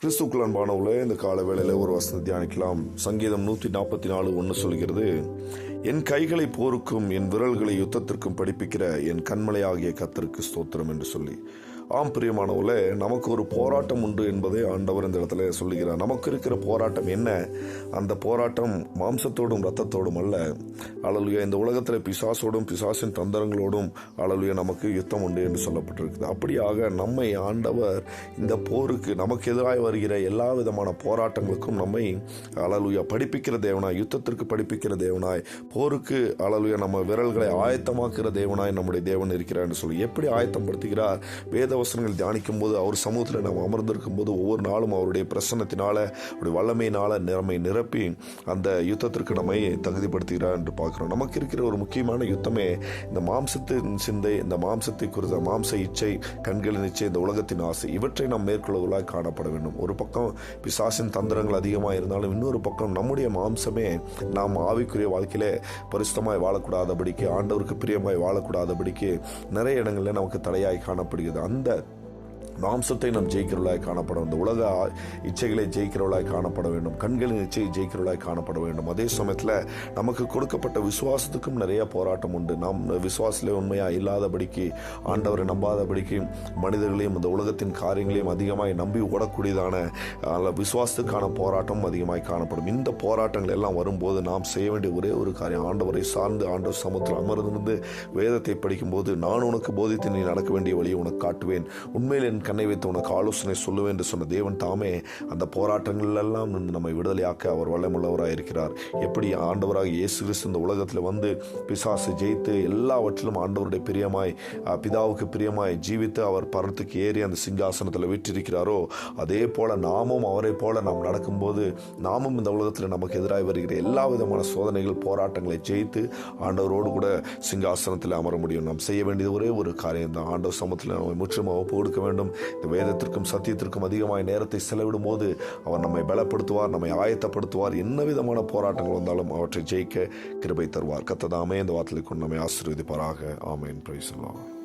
கிறிஸ்துக்குள் அன்பானவர்களே, இந்த கால வேளையில் ஒரு வசனத்தை தியானிக்கலாம். சங்கீதம் 144:1 சொல்கிறது, என் கைகளை போருக்கும் என் விரல்களை யுத்தத்திற்கும் படிப்பிக்கிற என் கண்மலையாகிய கர்த்தருக்கு ஸ்தோத்திரம் என்று சொல்லி. ஆம் பிரியமானவர்களே, நமக்கு ஒரு போராட்டம் உண்டு என்பதை ஆண்டவர் இந்த இடத்துல சொல்லுகிறார். நமக்கு இருக்கிற போராட்டம் என்ன? அந்த போராட்டம் மாம்சத்தோடும் இரத்தத்தோடும் அல்ல. அல்லேலூயா. இந்த உலகத்தில் பிசாசோடும் பிசாசின் தந்திரங்களோடும் அல்லேலூயா நமக்கு யுத்தம் உண்டு என்று சொல்லப்பட்டிருக்குது. அப்படியாக நம்மை ஆண்டவர் இந்த போருக்கு, நமக்கு எதிராக வருகிற எல்லா விதமான போராட்டங்களுக்கும் நம்மை அல்லேலூயா படிப்பிக்கிற தேவனாய், யுத்தத்திற்கு படிப்பிக்கிற தேவனாய், போருக்கு அல்லேலூயா நம்ம விரல்களை ஆயத்தமாக்குற தேவனாய் நம்முடைய தேவன் இருக்கிறார் என்று சொல்லி. எப்படி ஆயத்தப்படுத்துகிறார்? வேத வசனங்கள் தியானிக்கும் போது, அவர் சமூகத்தில் நாம் அமர்ந்திருக்கும் போது, ஒவ்வொரு நாளும் அவருடைய பிரசன்னத்தினால, அவருடைய வல்லமையினால நம்மை நிரப்பி அந்த யுத்தத்திற்கு நம்மை தகுதிப்படுத்துகிறார் என்று பார்க்கிறோம். நமக்கு இருக்கிற ஒரு முக்கியமான யுத்தமே இந்த மாம்சத்தின் சிந்தை, இந்த மாம்சத்தை குறித்த மாம்ச இச்சை, கண்களின் இச்சை, இந்த உலகத்தின் ஆசை, இவற்றை நாம் மேற்கொள்வதாக காணப்பட வேண்டும். ஒரு பக்கம் பிசாசின் தந்திரங்கள் அதிகமாக இருந்தாலும், இன்னொரு பக்கம் நம்முடைய மாம்சமே நாம் ஆவிக்குரிய வாழ்க்கையிலே பரிசுத்தமாய் வாழக்கூடாதபடிக்கு, ஆண்டவருக்கு பிரியமாய் வாழக்கூடாதபடிக்கு நிறைய இடங்களில் நமக்கு தடையாய் காணப்படுகிறது. அந்த மாம்சத்தை நாம் ஜெயிக்கிறவளாய் காணப்பட வேண்டும். இந்த உலக இச்சைகளை ஜெயிக்கிறவளாய் காணப்பட வேண்டும். கண்களின் இச்சையை ஜெயிக்கிறவளாய் காணப்பட வேண்டும். அதே சமயத்தில் நமக்கு கொடுக்கப்பட்ட விசுவாசத்துக்கும் நிறைய போராட்டம் உண்டு. நாம் விசுவாசத்திலே உண்மையாக இல்லாதபடிக்கு, ஆண்டவரை நம்பாதபடிக்கு, மனிதர்களையும் இந்த உலகத்தின் காரியங்களையும் அதிகமாய் நம்பி ஓடக்கூடியதான விசுவாசத்துக்கான போராட்டம் அதிகமாய் காணப்படும். இந்த போராட்டங்கள் எல்லாம் வரும்போது நாம் செய்ய வேண்டிய ஒரே ஒரு காரியம், ஆண்டவரை சார்ந்து ஆண்டவர் சமூகத்தில் அமர்ந்திருந்து வேதத்தை படிக்கும்போது, நான் உனக்கு போதித்து நீ நடக்க வேண்டிய வழியை உனக்கு காட்டுவேன், உண்மையில் என் கண்ணை வைத்து உனக்கு ஆலோசனை சொல்லுவேன் என்று சொன்ன தேவன் தாமே அந்த போராட்டங்கள் எல்லாம் நம்மை விடுதலையாக்க அவர் வல்லமுள்ளவராக இருக்கிறார். எப்படி ஆண்டவராக இயேசு கிறிஸ்து இந்த உலகத்தில் வந்து பிசாசை ஜெயித்து எல்லாவற்றிலும் ஆண்டவருடைய பிரியமாய், பிதாவுக்கு பிரியமாய் ஜீவித்து அவர் பரத்துக்கு ஏறி அந்த சிங்காசனத்தில் வீற்றிருக்கிறாரோ, அதே போல நாமும் அவரை போல நாம் நடக்கும்போது, நாமும் இந்த உலகத்தில் நமக்கு எதிராக வருகிற எல்லா விதமான சோதனைகள், போராட்டங்களை ஜெயித்து ஆண்டவரோடு கூட சிங்காசனத்தில் அமர முடியும். நாம் செய்ய வேண்டியது ஒரே ஒரு காரியம் தான், ஆண்டவர் சமூகத்தில் நம்மை முற்றிலுமாக ஒப்பு கொடுக்க வேண்டும். இந்த வேதத்திற்கும் சத்தியத்திற்கும் அதிகமாக நேரத்தை செலவிடும் போது அவர் நம்மை பலப்படுத்துவார், நம்மை ஆயத்தப்படுத்துவார். என்ன விதமான போராட்டங்கள் வந்தாலும் அவற்றை ஜெயிக்க கிருபை தருவார். கர்த்தர் தாமே இந்த வார்த்தையை கொண்டு நம்மை ஆசீர்வதிப்பாராக. ஆமென். Praise the Lord.